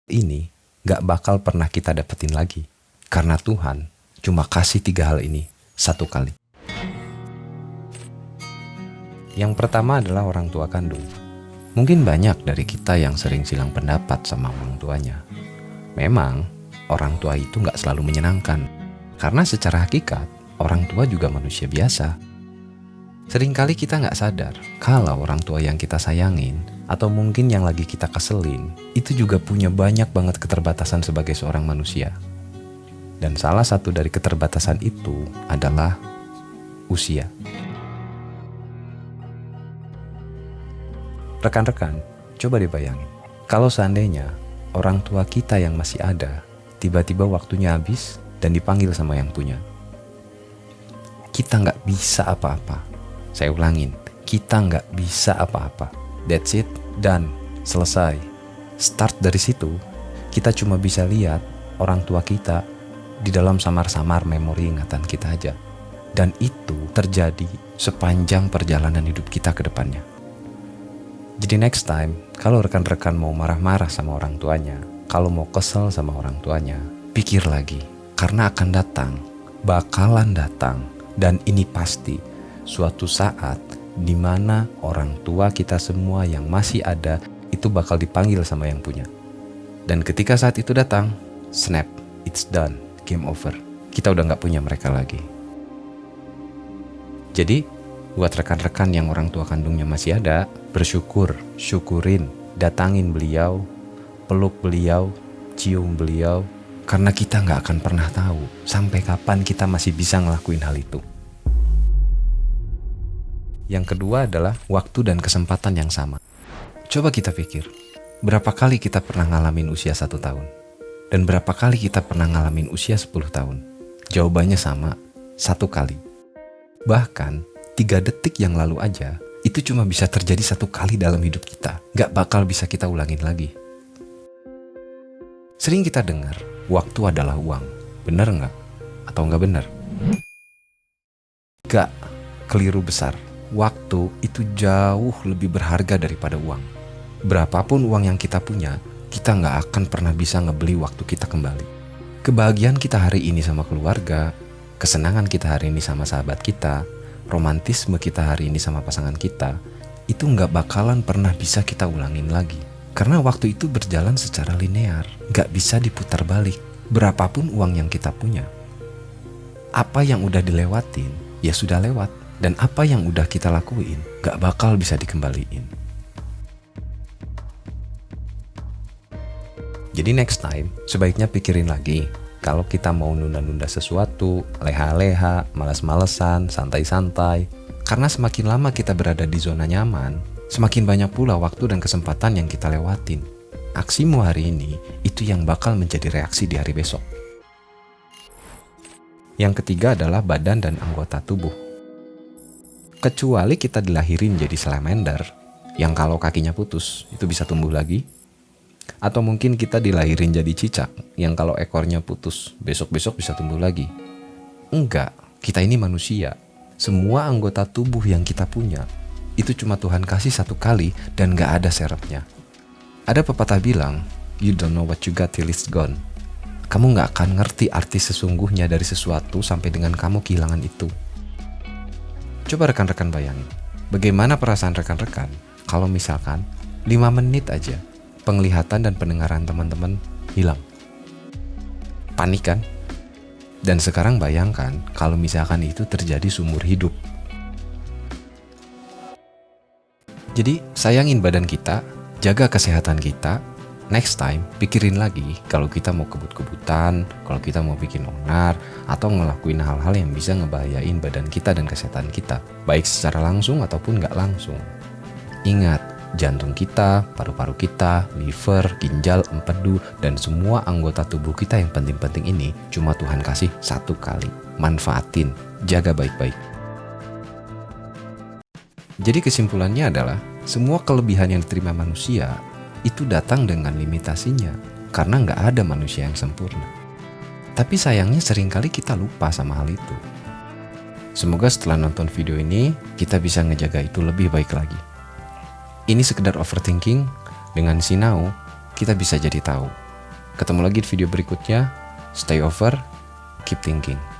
ini gak bakal pernah kita dapetin lagi. Karena Tuhan cuma kasih 3 hal ini satu kali. Yang pertama adalah orang tua kandung. Mungkin banyak dari kita yang sering silang pendapat sama orang tuanya. Memang orang tua itu gak selalu menyenangkan. Karena secara hakikat orang tua juga manusia biasa. Seringkali kita gak sadar kalau orang tua yang kita sayangin atau mungkin yang lagi kita keselin itu juga punya banyak banget keterbatasan sebagai seorang manusia. Dan salah satu dari keterbatasan itu adalah usia. Rekan-rekan, coba dibayangin. Kalau seandainya orang tua kita yang masih ada tiba-tiba waktunya habis dan dipanggil sama yang punya, kita gak bisa apa-apa. Saya ulangin, kita gak bisa apa-apa. That's it, done, selesai. Start dari situ, kita cuma bisa lihat orang tua kita di dalam samar-samar memori ingatan kita aja. Dan itu terjadi sepanjang perjalanan hidup kita ke depannya. Jadi next time, kalau rekan-rekan mau marah-marah sama orang tuanya, kalau mau kesel sama orang tuanya, pikir lagi. Karena akan datang, bakalan datang, dan ini pasti suatu saat di mana orang tua kita semua yang masih ada itu bakal dipanggil sama yang punya. Dan ketika saat itu datang, snap, it's done, game over. Kita udah gak punya mereka lagi. Jadi, buat rekan-rekan yang orang tua kandungnya masih ada, bersyukur, syukurin, datangin beliau, peluk beliau, cium beliau, karena kita gak akan pernah tahu sampai kapan kita masih bisa ngelakuin hal itu. Yang kedua adalah waktu dan kesempatan yang sama. Coba kita pikir, berapa kali kita pernah ngalamin usia 1 tahun? Dan berapa kali kita pernah ngalamin usia 10 tahun? Jawabannya sama, 1 kali. Bahkan, 3 detik yang lalu aja, itu cuma bisa terjadi 1 kali dalam hidup kita. Gak bakal bisa kita ulangin lagi. Sering kita dengar, waktu adalah uang. Bener gak? Atau gak bener? Gak, keliru besar. Waktu itu jauh lebih berharga daripada uang. Berapapun uang yang kita punya, kita gak akan pernah bisa ngebeli waktu kita kembali. Kebahagiaan kita hari ini sama keluarga, kesenangan kita hari ini sama sahabat kita, romantisme kita hari ini sama pasangan kita, itu gak bakalan pernah bisa kita ulangin lagi. Karena waktu itu berjalan secara linear, gak bisa diputar balik. Berapapun uang yang kita punya, apa yang udah dilewatin, ya sudah lewat. Dan apa yang udah kita lakuin gak bakal bisa dikembaliin. Jadi next time sebaiknya pikirin lagi. Kalau kita mau nunda-nunda sesuatu, leha-leha, malas-malesan, santai-santai, karena semakin lama kita berada di zona nyaman, semakin banyak pula waktu dan kesempatan yang kita lewatin. Aksimu hari ini itu yang bakal menjadi reaksi di hari besok. Yang ketiga adalah badan dan anggota tubuh. Kecuali kita dilahirin jadi salamander, yang kalau kakinya putus itu bisa tumbuh lagi. Atau mungkin kita dilahirin jadi cicak, yang kalau ekornya putus besok-besok bisa tumbuh lagi. Enggak, kita ini manusia. Semua anggota tubuh yang kita punya itu cuma Tuhan kasih 1 kali dan gak ada serepnya. Ada pepatah bilang, you don't know what you got till it's gone. Kamu gak akan ngerti arti sesungguhnya dari sesuatu sampai dengan kamu kehilangan itu. Coba rekan-rekan bayangin, bagaimana perasaan rekan-rekan kalau misalkan 5 menit aja penglihatan dan pendengaran teman-teman hilang. Panik kan? Dan sekarang bayangkan kalau misalkan itu terjadi seumur hidup. Jadi sayangin badan kita, jaga kesehatan kita. Next time, pikirin lagi kalau kita mau kebut-kebutan, kalau kita mau bikin onar, atau ngelakuin hal-hal yang bisa ngebahayain badan kita dan kesehatan kita, baik secara langsung ataupun gak langsung. Ingat, jantung kita, paru-paru kita, liver, ginjal, empedu, dan semua anggota tubuh kita yang penting-penting ini cuma Tuhan kasih 1 kali. Manfaatin, jaga baik-baik. Jadi kesimpulannya adalah, semua kelebihan yang diterima manusia itu datang dengan limitasinya, karena gak ada manusia yang sempurna. Tapi sayangnya seringkali kita lupa sama hal itu. Semoga setelah nonton video ini, kita bisa ngejaga itu lebih baik lagi. Ini sekedar overthinking, dengan sinau, kita bisa jadi tahu Ketemu lagi di video berikutnya. Stay over, keep thinking.